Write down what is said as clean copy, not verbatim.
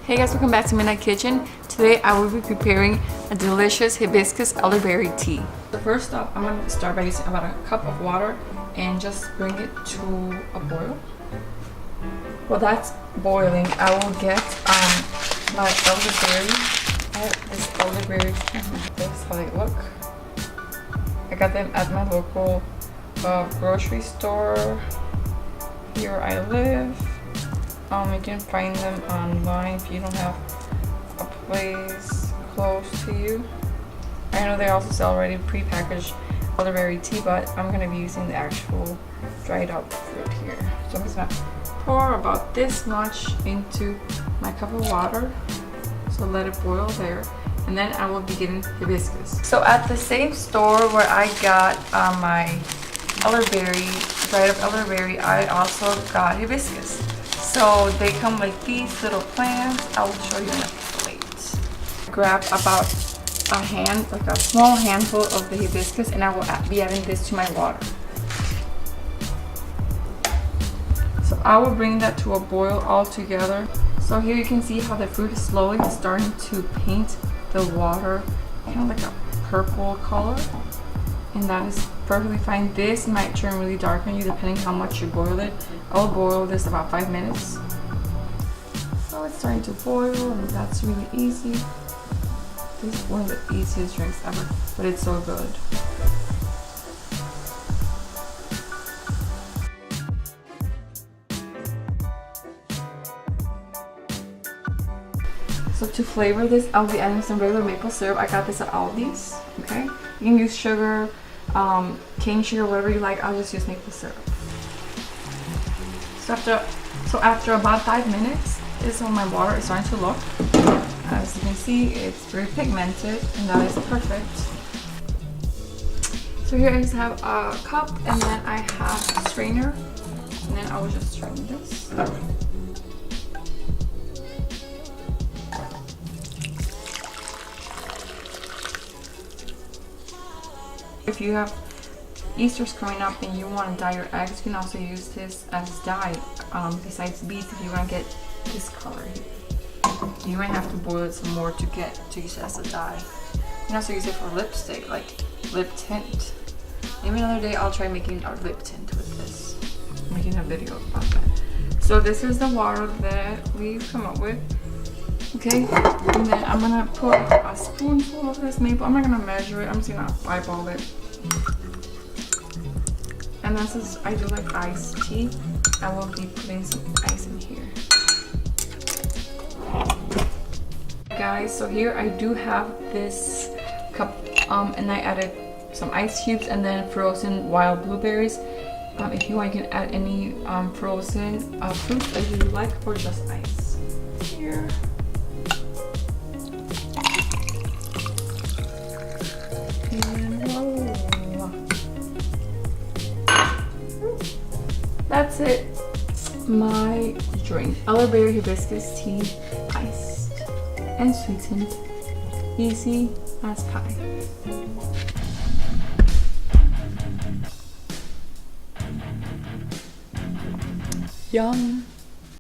Hey guys, welcome back to Midnight Kitchen. Today I will be preparing a delicious hibiscus elderberry tea. The first step, I'm going to start by using about a cup of water and just bring it to a boil. While that's boiling, I will get my elderberry. I have this elderberry. This is how they look. I got them at my local grocery store here where I live. You can find them online if you don't have a place close to you. I know they also sell already pre-packaged elderberry tea, but I'm going to be using the actual dried up fruit here. So I'm just going to pour about this much into my cup of water. So let it boil there. And then I will be getting hibiscus. So at the same store where I got my elderberry, dried up elderberry, I also got hibiscus. So they come like these little plants. I will show you in a plate. Grab about a hand, like a small handful of the hibiscus, and I will be adding this to my water. So I will bring that to a boil all together. So here you can see how the fruit is slowly starting to paint the water kind of like a purple color. And that is perfectly fine. This might turn really dark on you depending how much you boil it. I'll boil this about 5 minutes. So it's starting to boil, and that's really easy. This is one of the easiest drinks ever, but it's so good. So to flavor this, I'll be adding some regular maple syrup. I got this at Aldi's. Okay, you can use sugar, cane sugar, whatever you like. I'll just use maple syrup. So after about 5 minutes, this is when my water is starting to look. As you can see, it's very pigmented, and that is perfect. So here I just have a cup, and then I have a strainer, and then I will just strain this. If you have Easter's coming up and you want to dye your eggs, you can also use this as dye. Besides beets, if you want to get this color here, you might have to boil it some more to use it as a dye. You can also use it for lipstick, like lip tint. Maybe another day I'll try making our lip tint with this. I'm making a video about that. So this is the water that we've come up with. Okay, and then I'm gonna put a spoonful of this maple. I'm not gonna measure it, I'm just gonna eyeball it. And this is, I do like iced tea. I will be putting some ice in here. Guys, so here I do have this cup, and I added some ice cubes and then frozen wild blueberries. If you want, you can add any frozen fruits that you like, or just ice. Here. That's it. My drink. Elderberry hibiscus tea, iced and sweetened. Easy as pie. Yum.